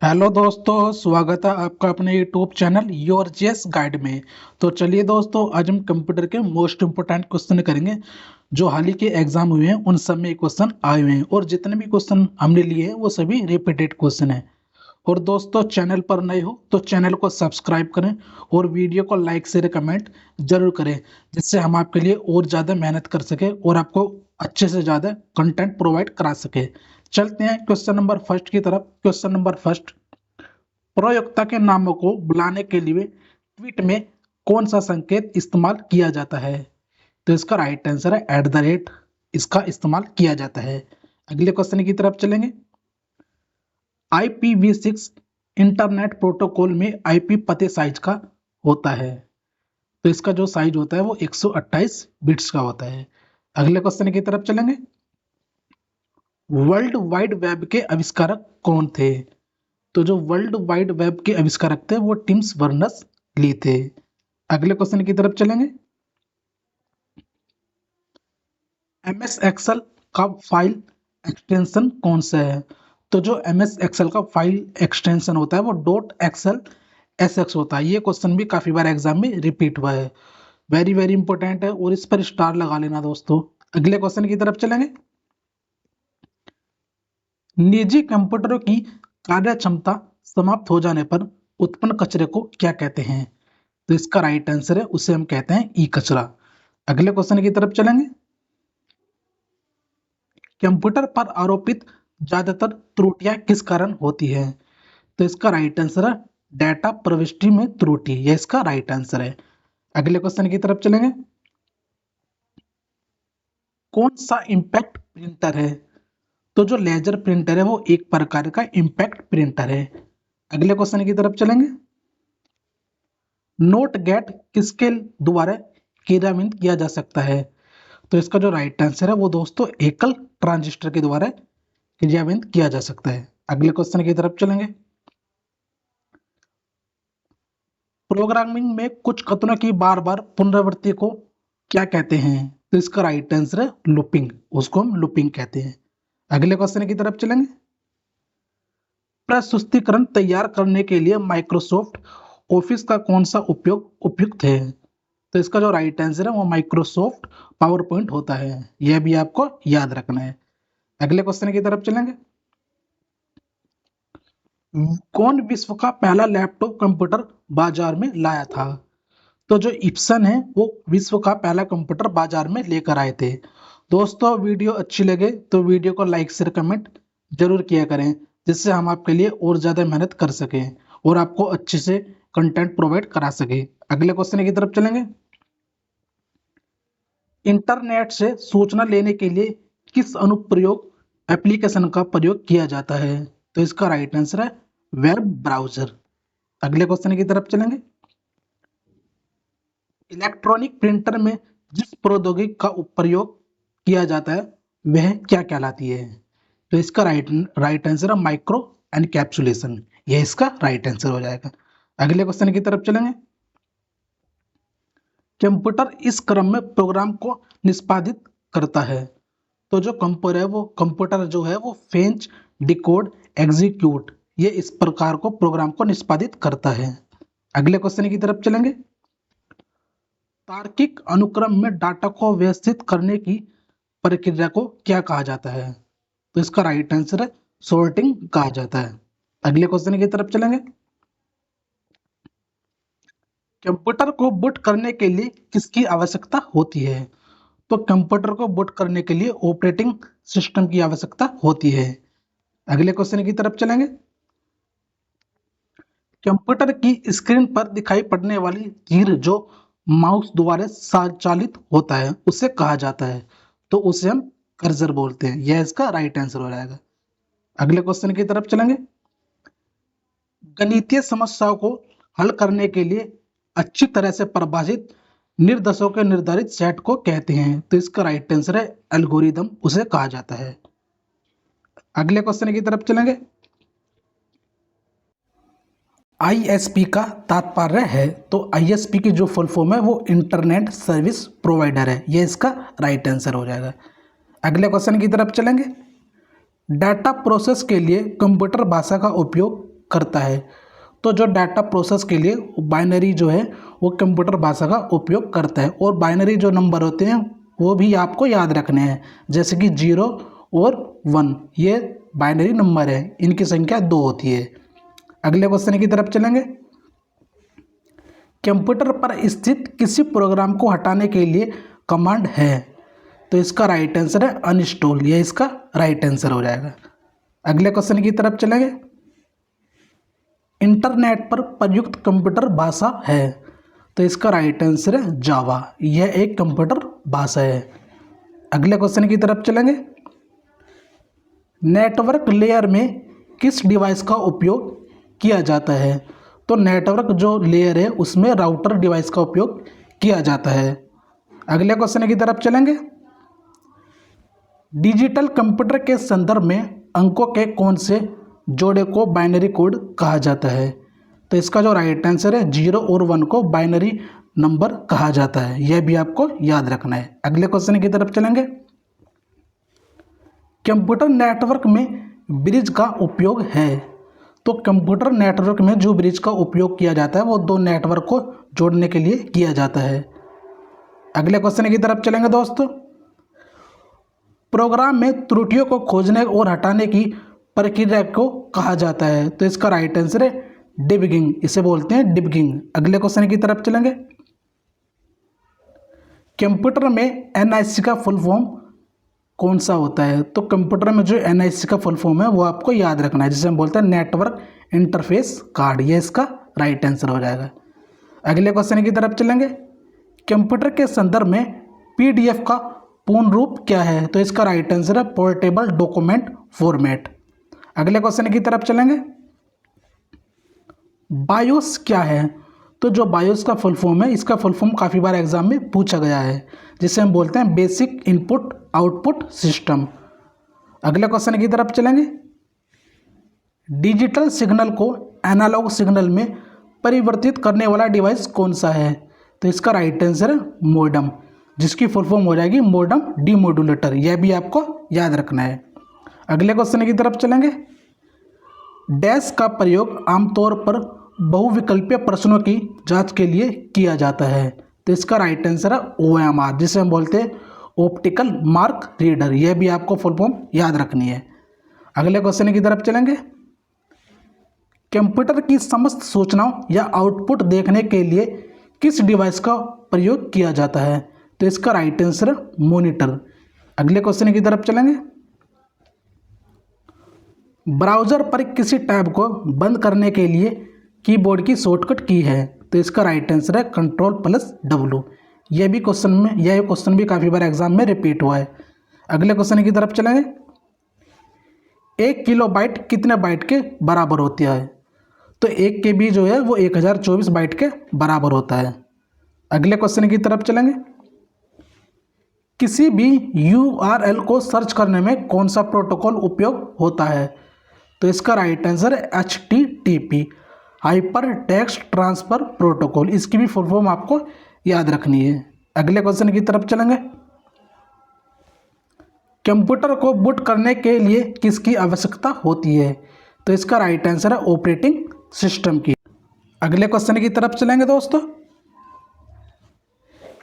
Hello दोस्तों, स्वागत है आपका अपने YouTube channel your JS guide में। तो चलिए दोस्तों, आज हम कंप्यूटर के मोस्ट इम्पोर्टेंट क्वेश्चन करेंगे जो हाल ही के एग्जाम हुए हैं। उन सब में क्वेश्चन आए हुए हैं और जितने भी क्वेश्चन हमने लिए हैं वो सभी रिपीटेड क्वेश्चन हैं। और दोस्तों, चैनल पर नए हो तो चैनल को सब्सक्राइब करें और वीडियो को लाइक शेयर कमेंट जरूर करें, जिससे हम आपके लिए और ज़्यादा मेहनत कर सके और आपको अच्छे से ज़्यादा कंटेंट प्रोवाइड करा सके। चलते हैं क्वेश्चन नंबर फर्स्ट की तरफ। क्वेश्चन नंबर फर्स्ट, प्रयोक्ता के नामों को बुलाने के लिए ट्वीट में कौन सा संकेत इस्तेमाल किया जाता है? तो इसका राइट आंसर है @ इसका इस्तेमाल किया जाता है। अगले क्वेश्चन की तरफ चलेंगे। IPv6 इंटरनेट प्रोटोकॉल में आईपी पते साइज का होता है। तो इसका जो साइज होता है वो 128 बिट्स का होता है। अगले क्वेश्चन की तरफ चलेंगे। वर्ल्ड वाइड वेब के आविष्कारक कौन थे? तो जो वर्ल्ड वाइड वेब के आविष्कारक थे वो टिम्स बर्नर्स ली थे। अगले क्वेश्चन की तरफ चलेंगे। MS एक्सेल का फाइल एक्सटेंशन कौन सा है? तो जो MS एक्सेल का फाइल एक्सटेंशन होता है वो .xlsx होता है। ये क्वेश्चन भी काफी बार एग्जाम में रिपीट हुआ है। वेरी वेरी इंपॉर्टेंट है और इस पर स्टार लगा लेना दोस्तों। अगले क्वेश्चन की तरफ चलेंगे। निजी कंप्यूटरों की कार्य क्षमता समाप्त हो जाने पर उत्पन्न कचरे को क्या कहते हैं? तो इसका राइट आंसर है, उसे हम कहते हैं ई कचरा। अगले क्वेश्चन की तरफ चलेंगे। कंप्यूटर पर आरोपित ज्यादातर त्रुटियां किस कारण होती है? तो इसका राइट आंसर है डेटा प्रविष्टि में त्रुटि। यह इसका राइट आंसर है। अगले क्वेश्चन की तरफ चलेंगे। कौन सा इंपैक्ट प्रिंटर है? तो जो लेजर प्रिंटर है वो एक प्रकार का इंपैक्ट प्रिंटर है। अगले क्वेश्चन की तरफ चलेंगे। नोट गेट किसके द्वारा क्रियान्वित किया जा सकता है? तो इसका जो राइट आंसर है वो दोस्तों एकल ट्रांजिस्टर के द्वारा क्रियान्वित किया जा सकता है। अगले क्वेश्चन की तरफ चलेंगे। प्रोग्रामिंग में कुछ कथनों की बार बार पुनरावृत्ति को क्या कहते हैं? तो इसका राइट आंसर है लूपिंग। उसको हम लूपिंग कहते हैं। अगले क्वेश्चन की तरफ चलेंगे। प्रस्तुतिकरण तैयार करने के लिए माइक्रोसॉफ्ट ऑफिस का कौन सा उपयोग उपयुक्त है? तो इसका जो राइट आंसर है वो माइक्रोसॉफ्ट पावर पॉइंट होता है। यह भी आपको याद रखना है। अगले क्वेश्चन की तरफ चलेंगे। कौन विश्व का पहला लैपटॉप कंप्यूटर बाजार में लाया था? तो जो इप्सन है वो विश्व का पहला कंप्यूटर बाजार में लेकर आए थे। दोस्तों, वीडियो अच्छी लगे तो वीडियो को लाइक शेयर कमेंट जरूर किया करें, जिससे हम आपके लिए और ज़्यादा मेहनत कर सकें और आपको अच्छे से कंटेंट प्रोवाइड करा सके। अगले क्वेश्चन की तरफ चलेंगे। इंटरनेट से सूचना लेने के लिए किस अनुप्रयोग एप्लीकेशन का प्रयोग किया जाता है? तो इसका राइट आंसर है वेब ब्राउजर। अगले क्वेश्चन की तरफ चलेंगे। इलेक्ट्रॉनिक प्रिंटर में जिस प्रौद्योगिकी का प्रयोग किया जाता है वह क्या कहलाती है? तो इसका राइट आंसर है माइक्रो एनकैप्सुलेशन। यह इसका राइट आंसर हो जाएगा। अगले क्वेश्चन की तरफ चलेंगे। कंप्यूटर इस क्रम में प्रोग्राम को निष्पादित करता है। तो जो कंप्यूटर जो है वो फेच, डिकोड, एग्जीक्यूट, ये इस प्रकार को प्रोग्राम को निष्पादित करता है। अगले क्वेश्चन की तरफ चलेंगे। तार्किक अनुक्रम में डाटा को व्यवस्थित करने की प्रक्रिया को क्या कहा जाता है? तो इसका राइट आंसर है सॉर्टिंग कहा जाता है। अगले क्वेश्चन की तरफ चलेंगे। कंप्यूटर को बूट करने के लिए किसकी आवश्यकता होती है? तो कंप्यूटर को बूट करने के लिए ऑपरेटिंग सिस्टम की आवश्यकता होती है। अगले क्वेश्चन की तरफ चलेंगे। कंप्यूटर की स्क्रीन पर दिखाई पड़ने वाली तीर जो माउस द्वारा संचालित होता है उसे कहा जाता है। तो उसे हम कर्सर बोलते हैं। यह इसका राइट आंसर हो जाएगा। अगले क्वेश्चन की तरफ चलेंगे। गणितीय समस्याओं को हल करने के लिए अच्छी तरह से परिभाषित निर्देशों के निर्धारित सेट को कहते हैं। तो इसका राइट आंसर है एल्गोरिदम उसे कहा जाता है। अगले क्वेश्चन की तरफ चलेंगे। ISP का तात्पर्य है, तो ISP की जो फुल फॉर्म है वो इंटरनेट सर्विस प्रोवाइडर है। ये इसका राइट आंसर हो जाएगा। अगले क्वेश्चन की तरफ चलेंगे। डाटा प्रोसेस के लिए कंप्यूटर भाषा का उपयोग करता है। तो जो डाटा प्रोसेस के लिए बाइनरी जो है वो कंप्यूटर भाषा का उपयोग करता है। और बाइनरी जो नंबर होते हैं वो भी आपको याद रखने हैं, जैसे कि 0 और 1, ये बाइनरी नंबर है, इनकी संख्या 2 होती है। अगले क्वेश्चन की तरफ चलेंगे। कंप्यूटर पर स्थित किसी प्रोग्राम को हटाने के लिए कमांड है? तो इसका राइट आंसर है अनइंस्टॉल, ये इसका राइट आंसर हो जाएगा। अगले क्वेश्चन की तरफ चलेंगे। इंटरनेट पर प्रयुक्त कंप्यूटर भाषा है? तो इसका राइट आंसर है जावा, यह एक कंप्यूटर भाषा है। अगले क्वेश्चन की तरफ चलेंगे। नेटवर्क लेयर में किस डिवाइस का उपयोग किया जाता है? तो नेटवर्क जो लेयर है उसमें राउटर डिवाइस का उपयोग किया जाता है। अगले क्वेश्चन की तरफ चलेंगे। डिजिटल कंप्यूटर के संदर्भ में अंकों के कौन से जोड़े को बाइनरी कोड कहा जाता है? तो इसका जो राइट आंसर है 0 और 1 को बाइनरी नंबर कहा जाता है, यह भी आपको याद रखना है। अगले क्वेश्चन की तरफ चलेंगे। कंप्यूटर नेटवर्क में ब्रिज का उपयोग है? तो कंप्यूटर नेटवर्क में जो ब्रिज का उपयोग किया जाता है वो दो नेटवर्क को जोड़ने के लिए किया जाता है। अगले क्वेश्चन की तरफ चलेंगे दोस्तों। प्रोग्राम में त्रुटियों को खोजने और हटाने की प्रक्रिया को कहा जाता है? तो इसका राइट आंसर है डिबगिंग, इसे बोलते हैं डिबगिंग। अगले क्वेश्चन की तरफ चलेंगे। कंप्यूटर में एनआईसी का फुल फॉर्म कौन सा होता है? तो कंप्यूटर में जो एनआईसी का फुल फॉर्म है वो आपको याद रखना है, जिसे हम बोलते हैं नेटवर्क इंटरफेस कार्ड, ये इसका राइट आंसर हो जाएगा। अगले क्वेश्चन की तरफ चलेंगे। कंप्यूटर के संदर्भ में पीडीएफ का पूर्ण रूप क्या है? तो इसका राइट आंसर है पोर्टेबल डॉक्यूमेंट फॉर्मेट। अगले क्वेश्चन की तरफ चलेंगे। बायोस क्या है? तो जो बायोस का फुल फॉर्म है, इसका फुल फॉर्म काफ़ी बार एग्जाम में पूछा गया है, जिसे हम बोलते हैं बेसिक इनपुट आउटपुट सिस्टम। अगले क्वेश्चन की तरफ चलेंगे। डिजिटल सिग्नल को एनालॉग सिग्नल में परिवर्तित करने वाला डिवाइस कौन सा है? तो इसका राइट आंसर है मोडेम, जिसकी फुल फॉर्म हो जाएगी मोडेम डीमोडुलेटर, यह भी आपको याद रखना है। अगले क्वेश्चन की तरफ चलेंगे। डैश का प्रयोग आमतौर पर बहुविकल्पीय प्रश्नों की जांच के लिए किया जाता है? तो इसका राइट आंसर है ओएमआर, जिसे हम बोलते हैं ऑप्टिकल मार्क रीडर, यह भी आपको फुल फॉर्म याद रखनी है। अगले क्वेश्चन की तरफ चलेंगे। कंप्यूटर की समस्त सूचनाओं या आउटपुट देखने के लिए किस डिवाइस का प्रयोग किया जाता है? तो इसका राइट आंसर है मॉनिटर। अगले क्वेश्चन की तरफ चलेंगे। ब्राउज़र पर किसी टैब को बंद करने के लिए कीबोर्ड की शॉर्टकट की है? तो इसका राइट आंसर है Ctrl+W। यह क्वेश्चन भी काफ़ी बार एग्जाम में रिपीट हुआ है। अगले क्वेश्चन की तरफ चलेंगे। 1 किलोबाइट कितने बाइट के बराबर होता है? तो 1 KB जो है वो 1024 बाइट के बराबर होता है। अगले क्वेश्चन की तरफ चलेंगे। किसी भी URL को सर्च करने में कौन सा प्रोटोकॉल उपयोग होता है? तो इसका राइट आंसर है HTTP, hyper text transfer protocol, इसकी भी फुल फॉर्म आपको याद रखनी है। अगले क्वेश्चन की तरफ चलेंगे। कंप्यूटर को बूट करने के लिए किसकी आवश्यकता होती है? तो इसका राइट आंसर है ऑपरेटिंग सिस्टम की। अगले क्वेश्चन की तरफ चलेंगे दोस्तों।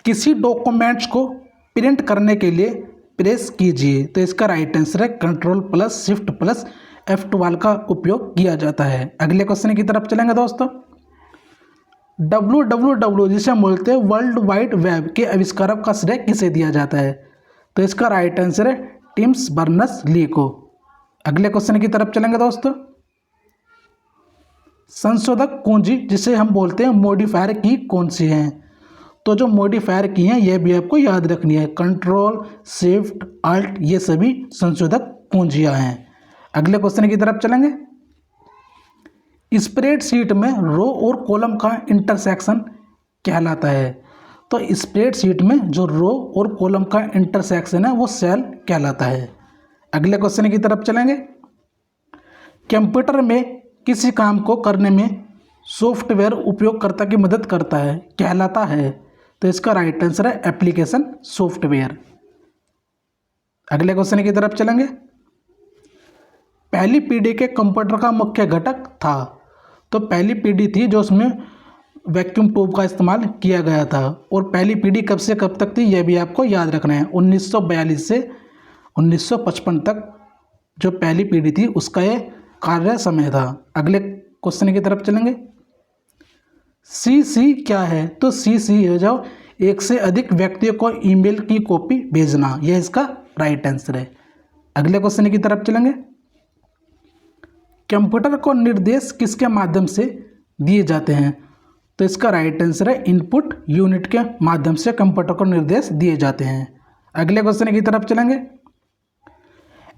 किसी डॉक्यूमेंट्स को प्रिंट करने के लिए प्रेस कीजिए? तो इसका राइट आंसर है Ctrl+Shift+F12 का उपयोग किया जाता है। अगले क्वेश्चन की तरफ चलेंगे दोस्तों। www जिसे हम बोलते हैं वर्ल्ड वाइड वेब के आविष्कारक का श्रेय किसे दिया जाता है? तो इसका राइट आंसर है टिम बर्नर्स-ली को। अगले क्वेश्चन की तरफ चलेंगे दोस्तों। संशोधक कुंजी जिसे हम बोलते हैं मॉडिफायर की कौन सी है? तो जो मॉडिफायर की हैं यह भी आपको याद रखनी है, Ctrl+Shift+Alt, ये सभी संशोधक कुंजियां हैं। अगले क्वेश्चन की तरफ चलेंगे। स्प्रेडशीट में रो और कॉलम का इंटरसेक्शन कहलाता है? तो स्प्रेडशीट में जो रो और कॉलम का इंटरसेक्शन है वो सेल कहलाता है। अगले क्वेश्चन की तरफ चलेंगे। कंप्यूटर में किसी काम को करने में सॉफ्टवेयर उपयोगकर्ता की मदद करता है कहलाता है? तो इसका राइट आंसर है एप्लीकेशन सॉफ्टवेयर। अगले क्वेश्चन की तरफ चलेंगे। पहली पीढ़ी के कंप्यूटर का मुख्य घटक था? तो पहली पीढ़ी थी जो उसमें वैक्यूम ट्यूब का इस्तेमाल किया गया था। और पहली पीढ़ी कब से कब तक थी यह भी आपको याद रखना है। 1942 से 1955 तक जो पहली पीढ़ी थी उसका ये कार्य समय था। अगले क्वेश्चन की तरफ चलेंगे। CC क्या है? तो CC हो जाओ एक से अधिक व्यक्तियों को ईमेल की कॉपी भेजना, यह इसका राइट आंसर है। अगले क्वेश्चन की तरफ चलेंगे। कंप्यूटर को निर्देश किसके माध्यम से दिए जाते हैं? तो इसका राइट आंसर है इनपुट यूनिट के माध्यम से कंप्यूटर को निर्देश दिए जाते हैं। अगले क्वेश्चन की तरफ चलेंगे।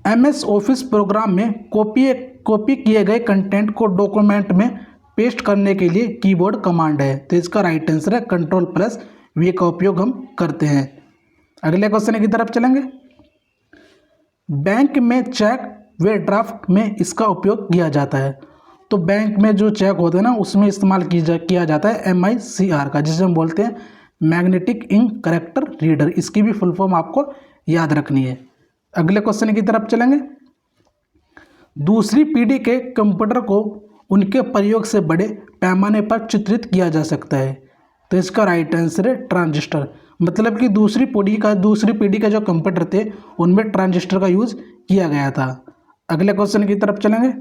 MS ऑफिस प्रोग्राम में कॉपी किए गए कंटेंट को डॉक्यूमेंट में पेस्ट करने के लिए कीबोर्ड कमांड है। तो इसका राइट आंसर है Ctrl+V का उपयोग हम करते हैं। अगले क्वेश्चन की तरफ चलेंगे। बैंक में चेक व ड्राफ्ट में इसका उपयोग किया जाता है। तो बैंक में जो चेक होते हैं ना उसमें इस्तेमाल किया जाता है MICR का, जिसे हम बोलते हैं मैग्नेटिक इंक करेक्टर रीडर। इसकी भी फुल फॉर्म आपको याद रखनी है। अगले क्वेश्चन की तरफ चलेंगे। दूसरी पीढ़ी के कंप्यूटर को उनके प्रयोग से बड़े पैमाने पर चित्रित किया जा सकता है। तो इसका राइट आंसर है ट्रांजिस्टर। मतलब कि दूसरी पीढ़ी का जो कंप्यूटर थे उनमें ट्रांजिस्टर का यूज किया गया था। अगले क्वेश्चन की तरफ चलेंगे।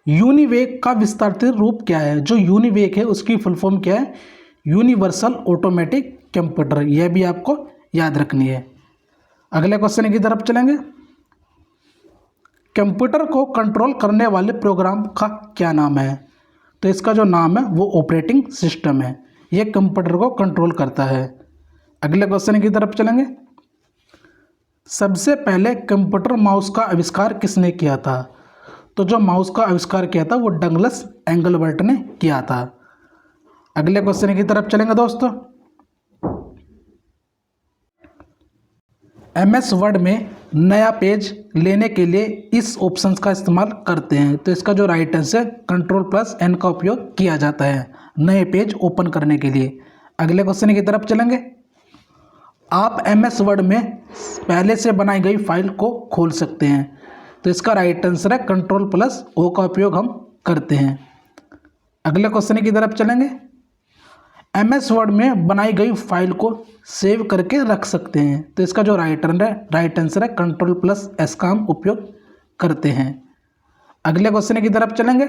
यूनिवेक का विस्तारित रूप क्या है? जो यूनिवेक है उसकी फुल फॉर्म क्या है? Universal automatic computer. यह भी आपको याद रखनी है। अगले क्वेश्चन की तरफ चलेंगे। कंप्यूटर को कंट्रोल करने वाले प्रोग्राम का क्या नाम है? तो इसका जो नाम है वो ऑपरेटिंग सिस्टम है। यह कंप्यूटर को कंट्रोल करता है। अगले क्वेश्चन की तरफ चलेंगे। सबसे पहले कंप्यूटर माउस का आविष्कार किसने किया था? तो जो माउस का आविष्कार किया था वो डगलस एंगलबर्ट ने किया था। अगले क्वेश्चन की तरफ चलेंगे दोस्तों। MS वर्ड में नया पेज लेने के लिए इस ऑप्शन का इस्तेमाल करते हैं। तो इसका जो राइट आंसर Ctrl+N का उपयोग किया जाता है नए पेज ओपन करने के लिए। अगले क्वेश्चन की तरफ चलेंगे। आप MS वर्ड में पहले से बनाई गई फाइल को खोल सकते हैं। तो इसका राइट आंसर है Ctrl+O का उपयोग हम करते हैं। अगले क्वेश्चन की तरफ चलेंगे। MS वर्ड में बनाई गई फाइल को सेव करके रख सकते हैं। तो इसका जो राइट आंसर है Ctrl+S का हम उपयोग करते हैं। अगले क्वेश्चन की तरफ चलेंगे।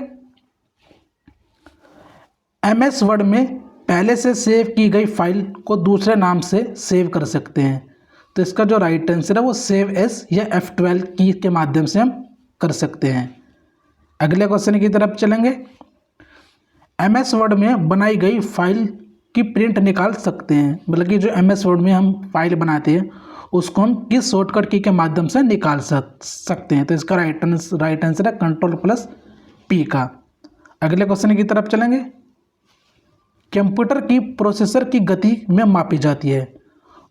MS वर्ड में पहले से सेव की गई फाइल को दूसरे नाम से सेव कर सकते हैं। तो इसका जो राइट आंसर है वो सेव एस या F12 की के माध्यम से हम कर सकते हैं। अगले क्वेश्चन की तरफ चलेंगे। MS वर्ड में बनाई गई फाइल की प्रिंट निकाल सकते हैं। मतलब कि जो MS वर्ड में हम फाइल बनाते हैं उसको हम किस शॉर्टकट की के माध्यम से निकाल सकते हैं? तो इसका राइट आंसर है Ctrl+P का। अगले क्वेश्चन की तरफ चलेंगे। कंप्यूटर की प्रोसेसर की गति में मापी जाती है।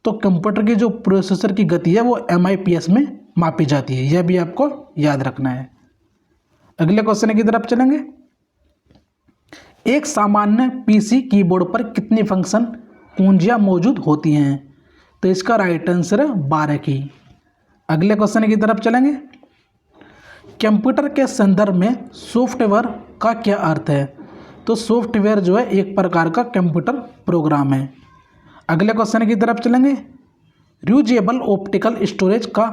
तो कंप्यूटर की जो प्रोसेसर की गति है वो MIPS में मापी जाती है। यह भी आपको याद रखना है। अगले क्वेश्चन की तरफ चलेंगे। एक सामान्य PC कीबोर्ड पर कितनी फंक्शन कुंजियां मौजूद होती हैं? तो इसका राइट आंसर है 12 की। अगले क्वेश्चन की तरफ चलेंगे। कंप्यूटर के संदर्भ में सॉफ्टवेयर का क्या अर्थ है? तो सॉफ्टवेयर जो है एक प्रकार का कंप्यूटर प्रोग्राम है। अगले क्वेश्चन की तरफ चलेंगे। रीयूजेबल ऑप्टिकल स्टोरेज का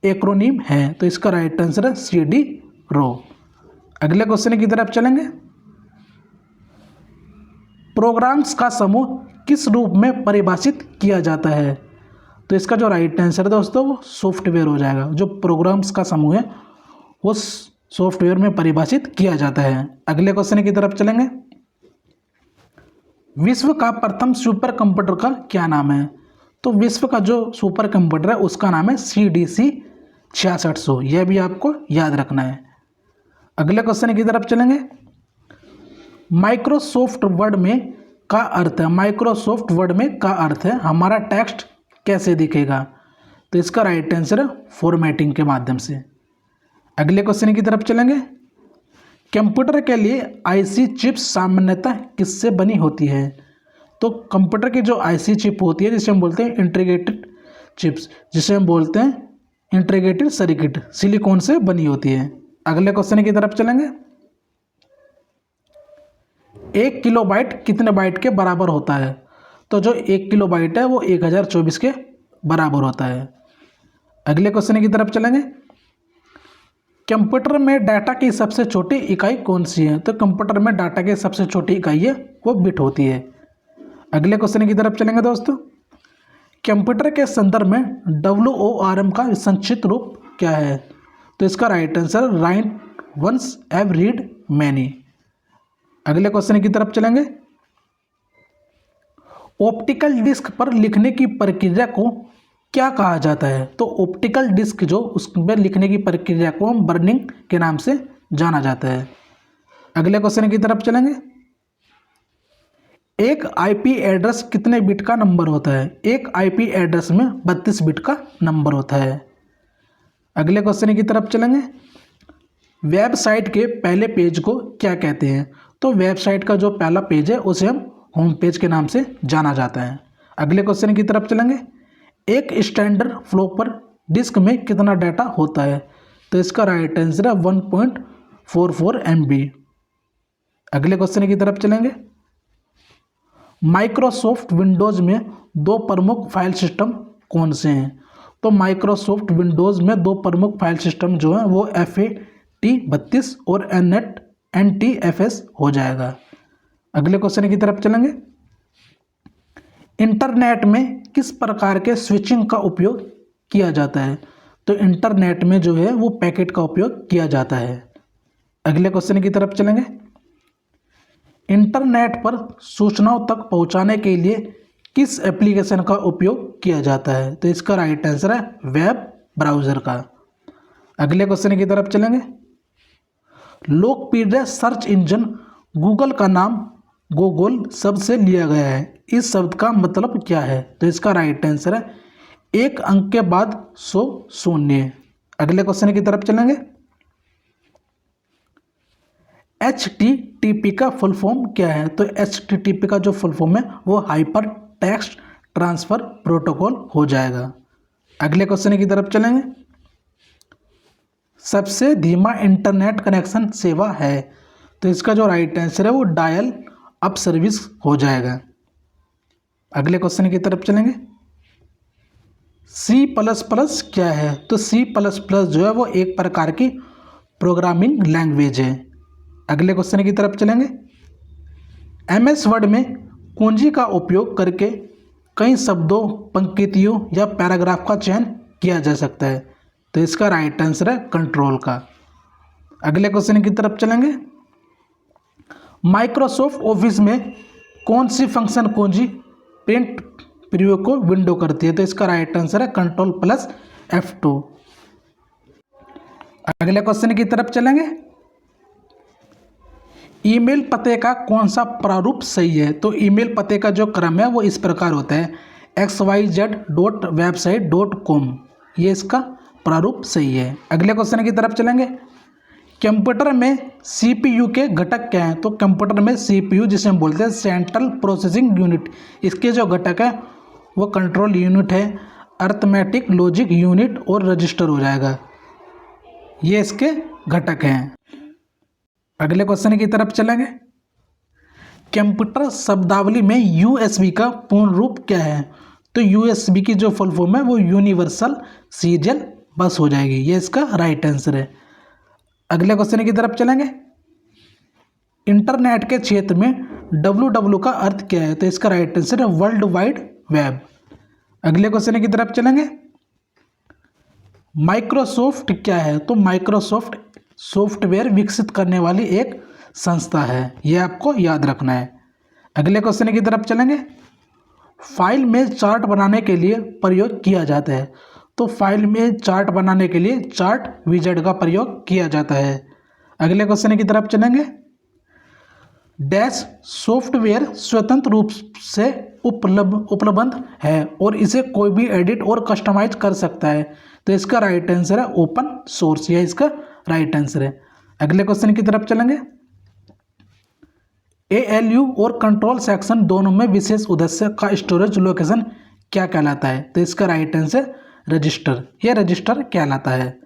एक्रोनीम है। तो इसका राइट आंसर है CD-ROM। अगले क्वेश्चन की तरफ चलेंगे। प्रोग्राम्स का समूह किस रूप में परिभाषित किया जाता है? तो इसका जो राइट आंसर है दोस्तों वो सॉफ्टवेयर हो जाएगा। जो प्रोग्राम्स का समूह है वो सॉफ्टवेयर में परिभाषित किया जाता है। अगले क्वेश्चन की तरफ चलेंगे। विश्व का प्रथम सुपर कंप्यूटर का क्या नाम है? तो विश्व का जो सुपर कंप्यूटर है उसका नाम है CDC 6600। यह भी आपको याद रखना है। अगले क्वेश्चन की तरफ चलेंगे। माइक्रोसॉफ्ट वर्ड में का अर्थ है। माइक्रोसॉफ्ट वर्ड में का अर्थ है हमारा टेक्स्ट कैसे दिखेगा? तो इसका राइट आंसर है फॉर्मेटिंग के माध्यम से। अगले क्वेश्चन की तरफ चलेंगे। कंप्यूटर के लिए IC चिप्स सामान्यतः किससे बनी होती है? तो कंप्यूटर की जो IC चिप होती है जिसे हम बोलते हैं इंटीग्रेटेड चिप्स, जिसे हम बोलते हैं इंटीग्रेटेड सर्किट, सिलिकॉन से बनी होती है। अगले क्वेश्चन की तरफ चलेंगे। 1 किलोबाइट कितने बाइट के बराबर होता है? तो जो 1 किलोबाइट है वो 1024 के बराबर होता है। अगले क्वेश्चन की तरफ चलेंगे। कंप्यूटर में डाटा की सबसे छोटी इकाई कौन सी है? तो कंप्यूटर में डाटा की सबसे छोटी इकाई है वो बिट होती है। अगले क्वेश्चन की तरफ चलेंगे दोस्तों। कंप्यूटर के संदर्भ में WORM का संक्षिप्त रूप क्या है? तो इसका right answer right once have read many. अगले क्वेश्चन की तरफ चलेंगे। ऑप्टिकल डिस्क पर लिखने की प्रक्रिया को क्या कहा जाता है? तो ऑप्टिकल डिस्क जो उसमें लिखने की प्रक्रिया को हम बर्निंग के नाम से जाना जाता है। अगले क्वेश्चन की तरफ चलेंगे। एक आईपी एड्रेस कितने बिट का नंबर होता है? एक आईपी एड्रेस में 32 बिट का नंबर होता है। अगले क्वेश्चन की तरफ चलेंगे। वेबसाइट के पहले पेज को क्या कहते हैं? तो वेबसाइट का जो पहला पेज है उसे हम होम पेज के नाम से जाना जाता है। अगले क्वेश्चन की तरफ चलेंगे। एक स्टैंडर्ड फ्लो पर डिस्क में कितना डाटा होता है? तो इसका राइट आंसर है 1.44 MB। अगले क्वेश्चन की तरफ चलेंगे। माइक्रोसॉफ्ट विंडोज़ में दो प्रमुख फाइल सिस्टम कौन से हैं? तो माइक्रोसॉफ्ट विंडोज़ में दो प्रमुख फाइल सिस्टम जो हैं वो FAT32 और NTFS हो जाएगा। अगले क्वेश्चन की तरफ चलेंगे। इंटरनेट में किस प्रकार के स्विचिंग का उपयोग किया जाता है? तो इंटरनेट में जो है वो पैकेट का उपयोग किया जाता है। अगले क्वेश्चन की तरफ चलेंगे। इंटरनेट पर सूचनाओं तक पहुंचाने के लिए किस एप्लीकेशन का उपयोग किया जाता है? तो इसका राइट आंसर है वेब ब्राउज़र का। अगले क्वेश्चन की तरफ चलेंगे। लोकप्रिय सर्च इंजन गूगल का नाम गूगल शब्द से लिया गया है। इस शब्द का मतलब क्या है? तो इसका राइट आंसर है एक अंक के बाद 100 शून्य। अगले क्वेश्चन की तरफ चलेंगे। HTTP का फुल फॉर्म क्या है? तो HTTP का जो फुल फॉर्म है वो हाइपर टेक्स्ट ट्रांसफर प्रोटोकॉल हो जाएगा। अगले क्वेश्चन की तरफ चलेंगे। सबसे धीमा इंटरनेट कनेक्शन सेवा है? तो इसका जो राइट आंसर है वो डायल अप सर्विस हो जाएगा। अगले क्वेश्चन की तरफ चलेंगे। C++ क्या है? तो C++ जो है वो एक प्रकार की प्रोग्रामिंग लैंग्वेज है। अगले क्वेश्चन की तरफ चलेंगे। MS वर्ड में कुंजी का उपयोग करके कई शब्दों, पंक्तियों या पैराग्राफ का चयन किया जा सकता है। तो इसका राइट आंसर है कंट्रोल का। अगले क्वेश्चन की तरफ चलेंगे। माइक्रोसॉफ्ट ऑफिस में कौन सी फंक्शन कुंजी प्रिंट प्रीव्यू को विंडो करती है? तो इसका राइट आंसर है Ctrl+F2। अगले क्वेश्चन की तरफ चलेंगे। ईमेल पते का कौन सा प्रारूप सही है? तो ईमेल पते का जो क्रम है वो इस प्रकार होता है xyz.website.com। ये इसका प्रारूप सही है। अगले क्वेश्चन की तरफ चलेंगे। कंप्यूटर में CPU के घटक क्या हैं? तो कंप्यूटर में CPU जिसे हम बोलते हैं सेंट्रल प्रोसेसिंग यूनिट, इसके जो घटक है वो कंट्रोल यूनिट है, अर्थमेटिक लॉजिक यूनिट और रजिस्टर हो जाएगा। ये इसके घटक हैं। अगले क्वेश्चन की तरफ चलेंगे। कंप्यूटर शब्दावली में USB का पूर्ण रूप क्या है? तो USB की जो फुल फॉर्म है वो यूनिवर्सल सीरियल बस हो जाएगी। ये इसका राइट आंसर है। अगले क्वेश्चन की तरफ चलेंगे। इंटरनेट के क्षेत्र में WW का अर्थ क्या है? तो इसका राइट आंसर है वर्ल्ड वाइड वेब। अगले क्वेश्चन की तरफ चलेंगे। माइक्रोसॉफ्ट क्या है? तो माइक्रोसॉफ्ट सॉफ्टवेयर विकसित करने वाली एक संस्था है। यह आपको याद रखना है। अगले क्वेश्चन की तरफ चलेंगे। फाइल में चार्ट बनाने के लिए प्रयोग किया जाता है? तो फाइल में चार्ट बनाने के लिए चार्ट विजेट का प्रयोग किया जाता है। अगले क्वेश्चन की तरफ चलेंगे। डैश सॉफ्टवेयर स्वतंत्र रूप से उपलब्ध है और इसे कोई भी एडिट और कस्टमाइज कर सकता है। तो इसका राइट आंसर है ओपन सोर्स। यह इसका राइट आंसर है। अगले क्वेश्चन की तरफ चलेंगे। ALU और कंट्रोल सेक्शन दोनों में विशेष उद्देश्य का स्टोरेज लोकेशन क्या कहलाता है? तो इसका राइट आंसर रजिस्टर। यह रजिस्टर कहलाता है।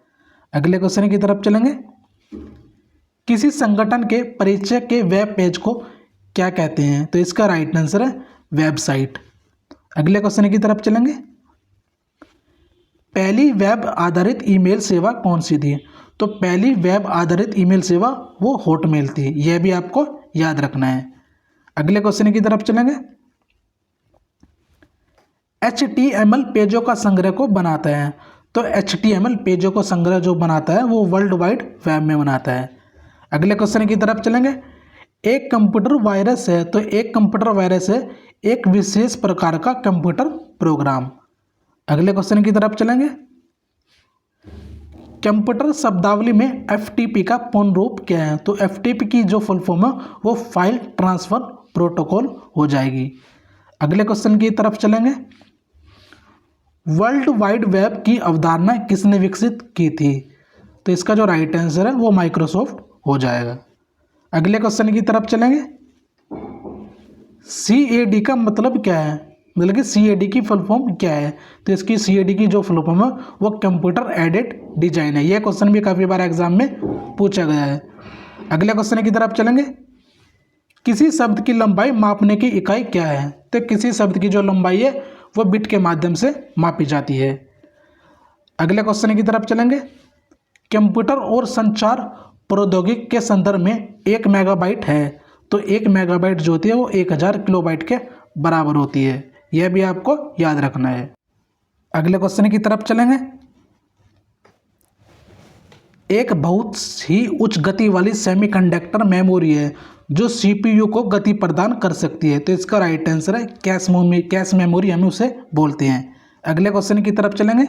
अगले क्वेश्चन की तरफ चलेंगे। किसी संगठन के परिचय के वेब पेज को क्या कहते हैं? तो इसका राइट आंसर है वेबसाइट। अगले क्वेश्चन की तरफ चलेंगे। पहली वेब आधारित ईमेल सेवा कौन सी थी? तो पहली वेब आधारित ईमेल सेवा वो हॉटमेल थी, यह भी आपको याद रखना है। अगले क्वेश्चन की तरफ चलेंगे। HTML पेजों का संग्रह को बनाता है? तो HTML पेजों को संग्रह जो बनाता है वो वर्ल्ड वाइड वेब में बनाता है। अगले क्वेश्चन की तरफ चलेंगे। एक कंप्यूटर वायरस है, तो एक कंप्यूटर वायरस है एक विशेष प्रकार का कंप्यूटर प्रोग्राम। अगले क्वेश्चन की तरफ चलेंगे। कंप्यूटर शब्दावली में FTP का पूर्ण रूप क्या है? तो FTP की जो फुल फॉर्म है वो फाइल ट्रांसफर प्रोटोकॉल हो जाएगी। अगले क्वेश्चन की तरफ चलेंगे। वर्ल्ड वाइड वेब की अवधारणा किसने विकसित की थी? तो इसका जो राइट आंसर है वो माइक्रोसॉफ्ट हो जाएगा। अगले क्वेश्चन की तरफ चलेंगे। CAD का मतलब क्या है? मतलब कि CAD की फुल फॉर्म क्या है? तो इसकी CAD की जो फुल फॉर्म है वो कंप्यूटर एडेड डिजाइन है। यह क्वेश्चन भी काफ़ी बार एग्जाम में पूछा गया है। अगले क्वेश्चन की तरफ चलेंगे। किसी शब्द की लंबाई मापने की इकाई क्या है? तो किसी शब्द की जो लंबाई है वो बिट के माध्यम से मापी जाती है। अगले क्वेश्चन की तरफ चलेंगे। कंप्यूटर और संचार प्रौद्योगिकी के संदर्भ में 1 मेगाबाइट है, तो 1 मेगाबाइट जो होती है वो 1000 किलोबाइट के बराबर होती है, यह भी आपको याद रखना है। अगले क्वेश्चन की तरफ चलेंगे। एक बहुत ही उच्च गति वाली सेमीकंडक्टर मेमोरी है जो CPU को गति प्रदान कर सकती है, तो इसका राइट आंसर है कैश मेमोरी हम उसे बोलते हैं। अगले क्वेश्चन की तरफ चलेंगे।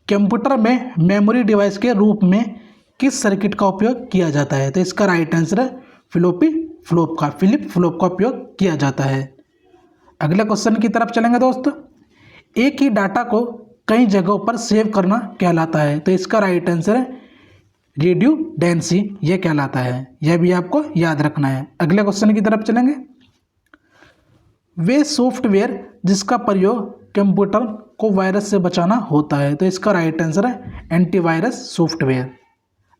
कंप्यूटर में मेमोरी डिवाइस के रूप में किस सर्किट का उपयोग किया जाता है? तो इसका राइट आंसर है फ्लिप फ्लॉप का उपयोग किया जाता है। अगले क्वेश्चन की तरफ चलेंगे दोस्तों। एक ही डाटा को कई जगहों पर सेव करना कहलाता है, तो इसका राइट आंसर है रिड्यूडेंसी, यह कहलाता है, यह भी आपको याद रखना है। अगले क्वेश्चन की तरफ चलेंगे। वे सॉफ्टवेयर जिसका प्रयोग कंप्यूटर को वायरस से बचाना होता है, तो इसका राइट आंसर है एंटीवायरस सॉफ्टवेयर।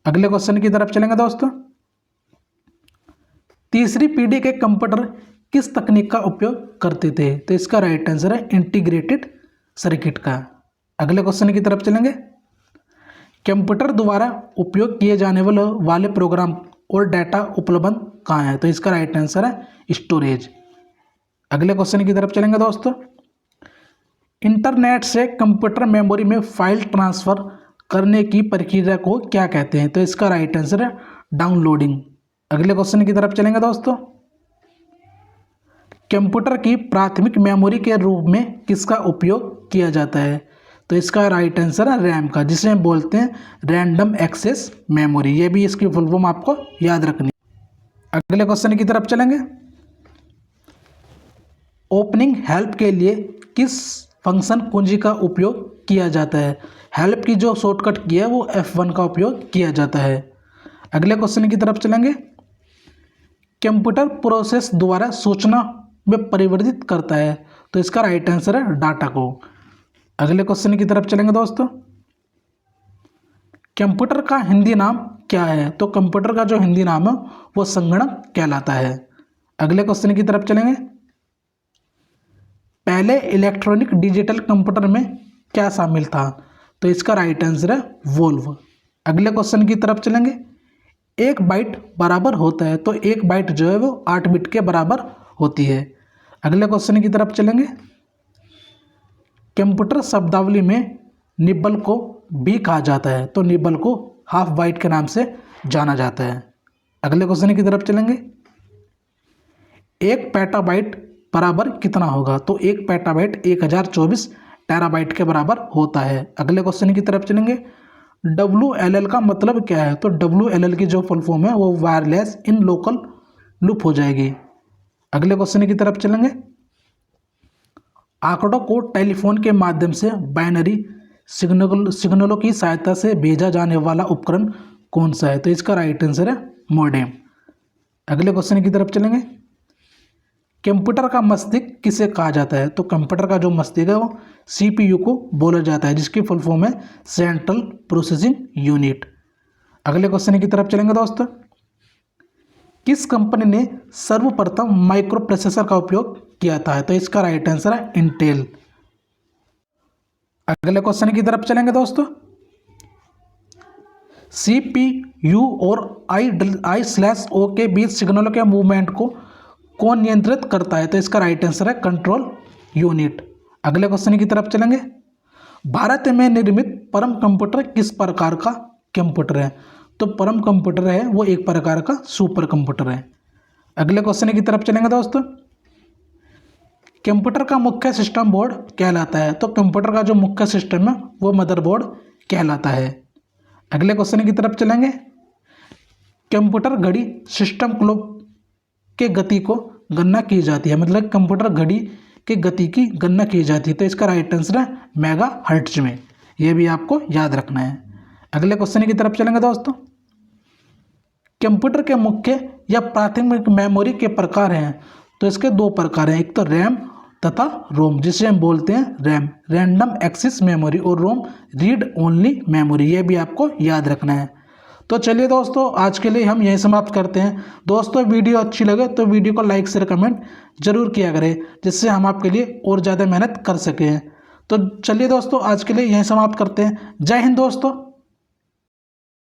अगले क्वेश्चन की तरफ चलेंगे दोस्तों। तीसरी पीढ़ी के कंप्यूटर किस तकनीक का उपयोग करते थे? तो इसका राइट आंसर है इंटीग्रेटेड सर्किट का। अगले क्वेश्चन की तरफ चलेंगे। कंप्यूटर द्वारा उपयोग किए जाने वाले प्रोग्राम और डाटा उपलब्ध कहाँ है? तो इसका राइट आंसर है स्टोरेज। अगले क्वेश्चन की तरफ चलेंगे दोस्तों। इंटरनेट से कंप्यूटर मेमोरी में फाइल ट्रांसफर करने की प्रक्रिया को क्या कहते हैं? तो इसका राइट आंसर है डाउनलोडिंग। अगले क्वेश्चन की तरफ चलेंगे दोस्तों। कंप्यूटर की प्राथमिक मेमोरी के रूप में किसका उपयोग किया जाता है? तो इसका राइट आंसर है रैम का, जिसे हम बोलते हैं रैंडम एक्सेस मेमोरी, ये भी इसकी फुल फॉर्म आपको याद रखनी। अगले क्वेश्चन की तरफ चलेंगे। ओपनिंग हेल्प के लिए किस फंक्शन कुंजी का उपयोग किया जाता है? हेल्प की जो शॉर्टकट की है वो F1 का उपयोग किया जाता है। अगले क्वेश्चन की तरफ चलेंगे। कंप्यूटर प्रोसेस द्वारा सूचना में परिवर्तित करता है, तो इसका राइट आंसर है डाटा को। अगले क्वेश्चन की तरफ चलेंगे दोस्तों। कंप्यूटर का हिंदी नाम क्या है? तो कंप्यूटर का जो हिंदी नाम है वो संगणक कहलाता है। अगले क्वेश्चन की तरफ चलेंगे। पहले इलेक्ट्रॉनिक डिजिटल कंप्यूटर में क्या शामिल था? तो इसका राइट आंसर है वोल्व। अगले क्वेश्चन की तरफ चलेंगे। 1 बाइट बराबर होता है, तो 1 बाइट जो है वो 8 बिट के बराबर होती है। अगले क्वेश्चन की तरफ चलेंगे। कंप्यूटर शब्दावली में निब्बल को भी कहा जाता है, तो निब्बल को हाफ बाइट के नाम से जाना जाता है। अगले क्वेश्चन की तरफ चलेंगे। 1 पेटाबाइट बराबर कितना होगा? तो 1 पेटाबाइट 1024 टेराबाइट के बराबर होता है। अगले क्वेश्चन की तरफ चलेंगे। WLL का मतलब क्या है? तो WLL की जो फुल फॉर्म है वो वायरलेस इन लोकल लूप हो जाएगी। अगले क्वेश्चन की तरफ चलेंगे। आंकड़ों को टेलीफोन के माध्यम से बाइनरी सिग्नलों की सहायता से भेजा जाने वाला उपकरण कौन सा है? तो इसका राइट आंसर है मॉडेम। अगले क्वेश्चन की तरफ चलेंगे। कंप्यूटर का मस्तिष्क किसे कहा जाता है? तो कंप्यूटर का जो मस्तिष्क है वो CPU को बोला जाता है, जिसकी फुल फॉर्म है सेंट्रल प्रोसेसिंग यूनिट। अगले क्वेश्चन की तरफ चलेंगे दोस्तों। किस कंपनी ने सर्वप्रथम माइक्रो प्रोसेसर का उपयोग किया था? तो इसका राइट आंसर है इंटेल। अगले क्वेश्चन की तरफ चलेंगे दोस्तों। CPU और I/O के बीच सिग्नलों के मूवमेंट को कौन नियंत्रित करता है? तो इसका राइट आंसर है कंट्रोल यूनिट। अगले क्वेश्चन की तरफ चलेंगे। भारत में निर्मित परम कंप्यूटर किस प्रकार का कंप्यूटर है? तो परम कंप्यूटर है वो एक प्रकार का सुपर कंप्यूटर है। अगले क्वेश्चन की तरफ चलेंगे दोस्तों। कंप्यूटर का मुख्य सिस्टम बोर्ड कहलाता है? तो कंप्यूटर का जो मुख्य सिस्टम है वो मदरबोर्ड कहलाता है। अगले क्वेश्चन की तरफ चलेंगे। कंप्यूटर घड़ी सिस्टम क्लॉक के गति को गणना की जाती है, मतलब कंप्यूटर घड़ी के गति की गणना की जाती है। तो इसका राइट आंसर है मेगाहर्ट्ज में। यह भी आपको याद रखना है। अगले क्वेश्चन की तरफ चलेंगे दोस्तों। कंप्यूटर के मुख्य या प्राथमिक मेमोरी के प्रकार हैं? तो इसके दो प्रकार हैं, एक तो रैम तथा रोम, जिसे हम बोलते हैं रैम रैंडम एक्सेस मेमोरी, और रोम रीड ओनली मेमोरी। ये भी आपको याद रखना है। तो चलिए दोस्तों, आज के लिए हम यही समाप्त करते हैं। दोस्तों वीडियो अच्छी लगे तो वीडियो को लाइक शेयर कमेंट जरूर किया करें, जिससे हम आपके लिए और ज़्यादा मेहनत कर सकें। तो चलिए दोस्तों, आज के लिए यही समाप्त करते हैं। जय हिंद दोस्तों।